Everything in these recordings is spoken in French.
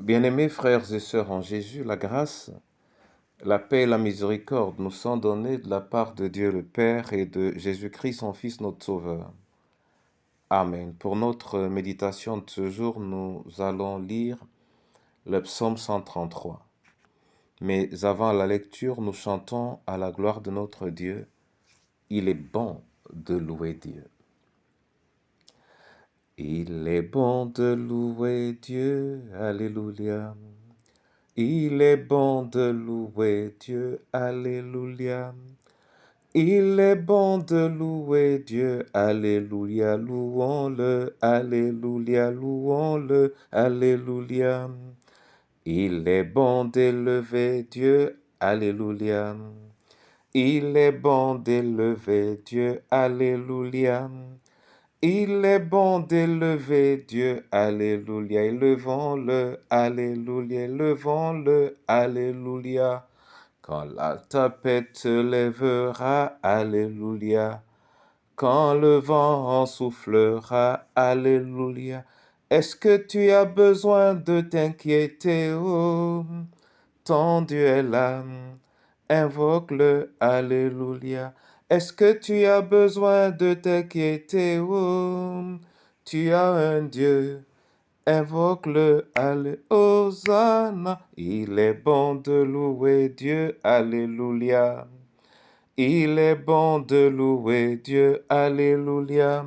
Bien-aimés frères et sœurs en Jésus, la grâce, la paix et la miséricorde nous sont données de la part de Dieu le Père et de Jésus-Christ, son Fils, notre Sauveur. Amen. Pour notre méditation de ce jour, nous allons lire le psaume 133. Mais avant la lecture, nous chantons à la gloire de notre Dieu. Il est bon de louer Dieu. Il est bon de louer Dieu, alléluia. Il est bon de louer Dieu, alléluia. Il est bon de louer Dieu, alléluia, louons-le, alléluia, louons-le, alléluia. Il est bon d'élever Dieu, alléluia. Il est bon d'élever Dieu, alléluia. Il est bon d'élever Dieu, alléluia, élevons-le, alléluia, élevons-le, alléluia. Quand la tempête se lèvera, alléluia. Quand le vent en soufflera, alléluia. Est-ce que tu as besoin de t'inquiéter, oh, ton Dieu est là, invoque-le, alléluia. Est-ce que tu as besoin de t'inquiéter, oh, tu as un Dieu, invoque-le, alléluia. Hosanna, il est bon de louer Dieu, alléluia. Il est bon de louer Dieu, alléluia.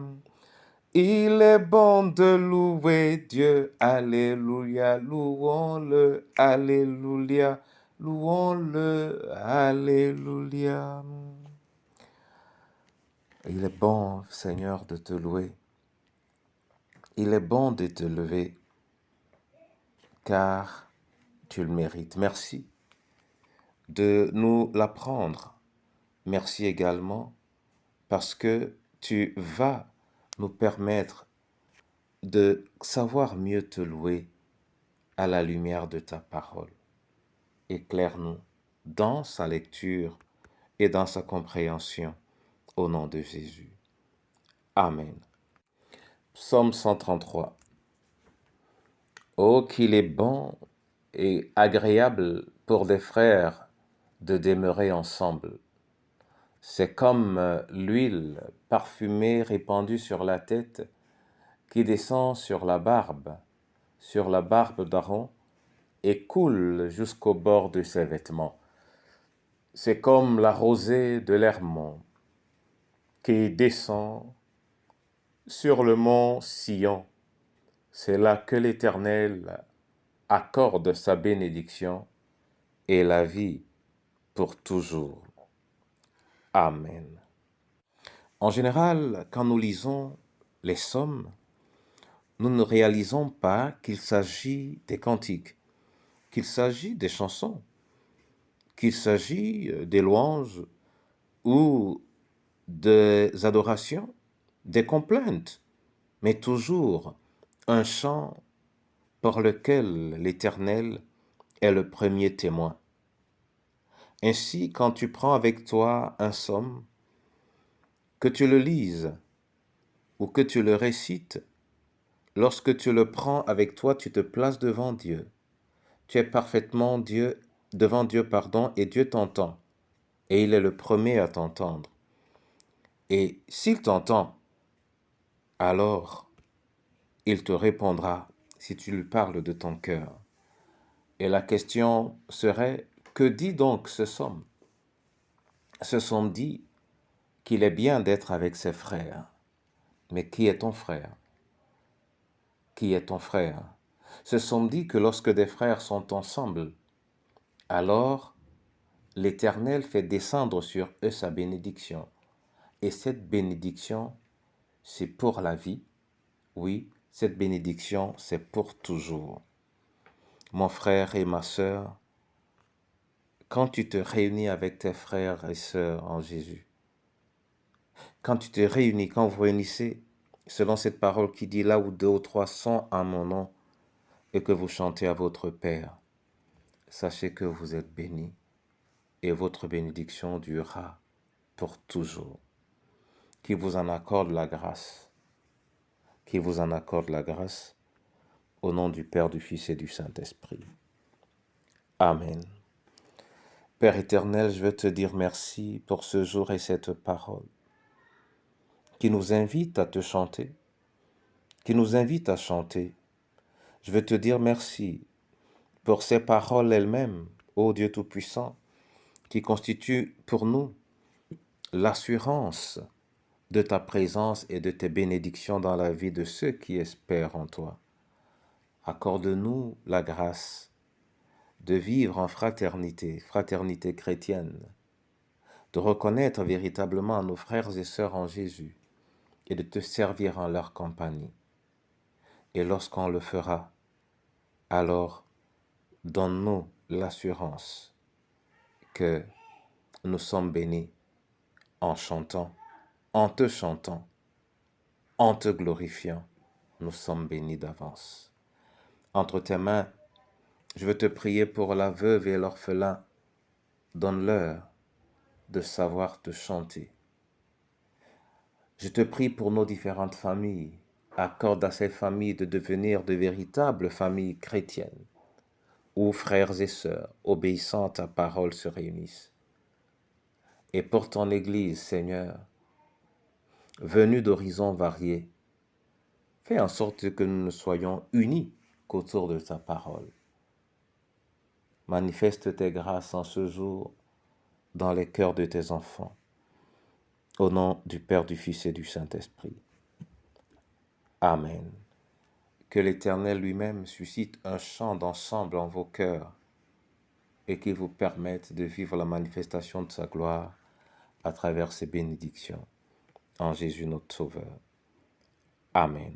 Il est bon de louer Dieu, alléluia. Louons-le, alléluia. Louons-le, alléluia. Il est bon, Seigneur, de te louer. Il est bon de te lever, car tu le mérites. Merci de nous l'apprendre. Merci également parce que tu vas nous permettre de savoir mieux te louer à la lumière de ta parole. Éclaire-nous dans sa lecture et dans sa compréhension, au nom de Jésus. Amen. Psaume 133. Oh, qu'il est bon et agréable pour des frères de demeurer ensemble. C'est comme l'huile parfumée répandue sur la tête qui descend sur la barbe d'Aaron et coule jusqu'au bord de ses vêtements. C'est comme la rosée de l'Hermon qui descend sur le mont Sion. C'est là que l'Éternel accorde sa bénédiction et la vie pour toujours. Amen. En général, quand nous lisons les psaumes, nous ne réalisons pas qu'il s'agit des cantiques, qu'il s'agit des chansons, qu'il s'agit des louanges ou des adorations, des complaintes, mais toujours un chant pour lequel l'Éternel est le premier témoin. Ainsi, quand tu prends avec toi un psaume, que tu le lises ou que tu le récites, lorsque tu le prends avec toi, tu te places devant Dieu. Tu es parfaitement devant Dieu, et Dieu t'entend. Et il est le premier à t'entendre. Et s'il t'entend, alors il te répondra si tu lui parles de ton cœur. Et la question serait, que dit donc ce psaume? Ce psaume dit qu'il est bien d'être avec ses frères. Mais qui est ton frère? Qui est ton frère? Ce psaume dit que lorsque des frères sont ensemble, alors l'Éternel fait descendre sur eux sa bénédiction. Et cette bénédiction, c'est pour la vie. Oui, cette bénédiction, c'est pour toujours. Mon frère et ma sœur, quand tu te réunis avec tes frères et sœurs en Jésus, quand vous réunissez, selon cette parole qui dit là où 2 ou 3 sont en mon nom, et que vous chantez à votre Père, sachez que vous êtes bénis et votre bénédiction durera pour toujours. Qui vous en accorde la grâce. Qui vous en accorde la grâce Au nom du Père, du Fils et du Saint-Esprit. Amen. Père éternel, je veux te dire merci pour ce jour et cette parole qui nous invite à te chanter, qui nous invite à chanter. Je veux te dire merci pour ces paroles elles-mêmes, ô Dieu Tout-Puissant, qui constituent pour nous l'assurance de ta présence et de tes bénédictions dans la vie de ceux qui espèrent en toi. Accorde-nous la grâce de vivre en fraternité, fraternité chrétienne, de reconnaître véritablement nos frères et sœurs en Jésus et de te servir en leur compagnie. Et lorsqu'on le fera, alors donne-nous l'assurance que nous sommes bénis en chantant, en te chantant, en te glorifiant. Nous sommes bénis d'avance. Entre tes mains, je veux te prier pour la veuve et l'orphelin. Donne-leur de savoir te chanter. Je te prie pour nos différentes familles. Accorde à ces familles de devenir de véritables familles chrétiennes, où frères et sœurs, obéissant à ta parole, se réunissent. Et pour ton Église, Seigneur, venue d'horizons variés, fais en sorte que nous ne soyons unis qu'autour de ta parole. Manifeste tes grâces en ce jour dans les cœurs de tes enfants. Au nom du Père, du Fils et du Saint-Esprit. Amen. Que l'Éternel lui-même suscite un chant d'ensemble en vos cœurs et qu'il vous permette de vivre la manifestation de sa gloire à travers ses bénédictions. En Jésus notre Sauveur. Amen.